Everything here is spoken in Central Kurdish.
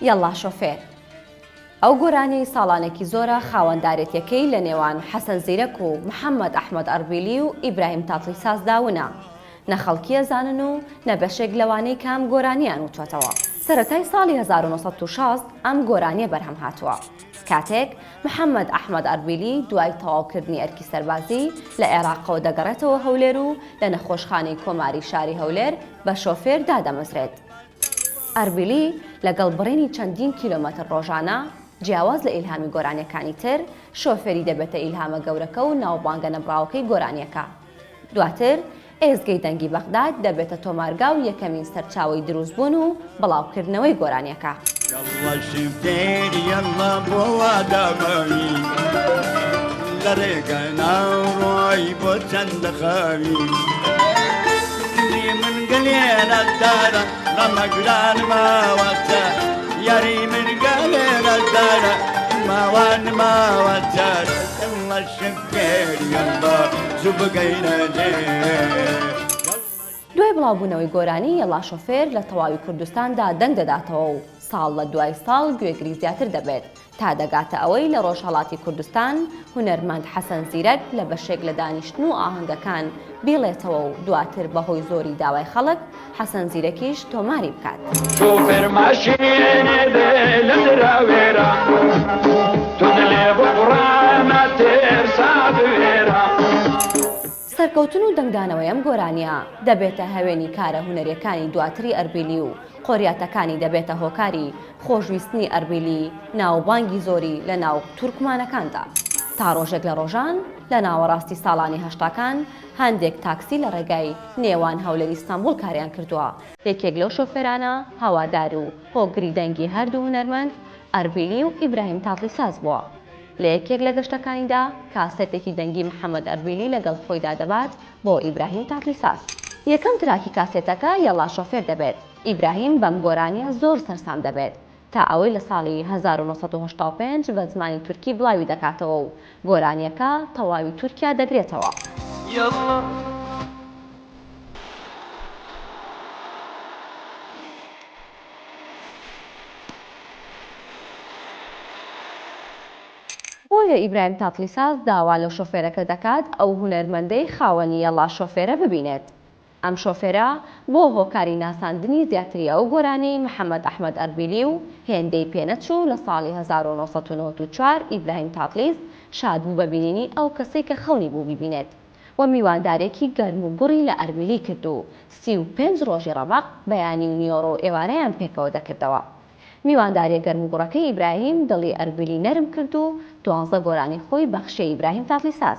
یەڵڵا شۆفێر. ئەو گۆرانیی ساڵانێکی زۆرە خاوەندارێتیەکەی لە نێوان حەسەن زیرەک و محەممەد ئەحمەد ئەربیلی و ئیبراهیم تاتڵی سازداونە. نەخەڵکیە زانن و نەبەشێک لەوانەی کام گۆرانیان وتوێتەوە. سەرەتای ساڵی 1960 ئەم گۆرانیە بەرهەم هاتووە. کاتێک محەممەد ئەحمەد ئەربیلی دوای تەواوکردنی ئەرکی سەربازی لە عێراقەوە دەگەڕێتەوە هەولێر و لە نەخۆشخانەی کۆماری شاری هەولێر بە شۆفێر دادەمەزرێت. ئەربیلی لەگەڵ بڕێنی چەندین کیلۆمەتر ڕۆژانە جیاواز لە ئیلهامی گۆرانیەکانی تر شۆفێری دەبێتە ئیلهامە گەورەکە و ناوبانگە نەبراوەکەی گۆرانیەکە. دواتر ئێزگەی دەنگی بەغداد دەبێتە تۆمارگا و یەکەمین سەرچاوی دروستبوون و بڵاوکردنەوەی گۆرانیەکە. يلا شفتين يلا بوادمي لرقنا وراي بوتند خاوي لي من قليل الدار لما قلال ما وتا يري من قليل الدار ما وان ما وتا يلا شفتين يلا زبقينا دوای بڵاوبوونەوەی گۆرانی یەڵڵا شۆفێر لە تەواوی کوردستاندا دەنگ دەداتەوە و ساڵ لە دوای ساڵ گوێگری زیاتر دەبێت تا دەگاتە ئەوەی لە ڕۆژهەڵاتی کوردستان هونەرمەند حەسەن زیرەک لە بەشێک لە دانیشتن و ئاهەنگەکان بیڵێتەوە و دواتر بەهۆی زۆری داوای خەڵک حەسەن زیرەکیش تۆماری بکات. شوفر ماشینێ لە دراوێرە تۆ لێ بڕانە تێرسا بوێرە. سەرکەوتن و دەنگدانەوەی ئەم گۆرانیە دەبێتە هەوێنی کارە هونەریەکانی دواتری ئەربیلی و قۆریاتەکانی دەبێتە هۆکاری خۆشویستنی ئەربیلی ناوبانگی زۆری لە ناو تورکمانەکاندا. تا ڕۆژێک لە ڕۆژان لە ناوەڕاستی ساڵانی هەشتاکان هەندێک تاکسی لە ڕێگای نێوان هەولێر ئیستانبول کاریان کردووە. یەکێک لەو شۆفێرانە هەوادار و هۆگری دەنگی هەردوو هونەرمەند ئەربیلی و ئیبراهیم تاتڵی ساز بووە. لە یەکێک لە گەشتەکانیدا کاسێتێکی دەنگی محەممەد ئەربیلی لەگەڵ خۆیدا دەبات بۆ ئیبراهیم تاتڵی ساز. یەکەم تراکی کاسێتەکە یەڵڵا شۆفێر دەبێت. ئیبراهیم بەم گۆرانیە زۆر سەرسام دەبێت تا ئەوەی لە ساڵی 1985 بە زمانی تورکی بڵاوی دەکاتەوە و گۆرانیەکە تەواوی تورکیا دەگرێتەوە. بۆیە ئیبراهیم تاتڵی ساز داوا لەو شۆفێرەکە دەکات ئەو هونەرمەندەی خاوەنی یەڵڵا شۆفێرە ببینێت. ئەم شۆفێرە بۆ هۆکاری ناساندنی زیاتری ئەو گۆرانی محەممەد ئەحمەد ئەربیلی و هێندەی پێنەچوو لە ساڵی 1994 ئیبراهیم تاتڵیس شاد بوو بەبینینی ئەو کەسەی کە خەونی بوو ببینێت و میواندارێکی گەرم و گوڕی لە ئەربیلی کرد و 35 ڕۆژی ڕەمەق بەیانی و نیۆڕۆ و ئێوارەیان پێکەوە دەکردەوە. میوانداریە گەرم و گوڕەکەی ئیبراهیم دڵی ئەربیلی نەرم کرد و 12 گۆرانی خۆی بەخشی ئیبراهیم تاتڵی ساز.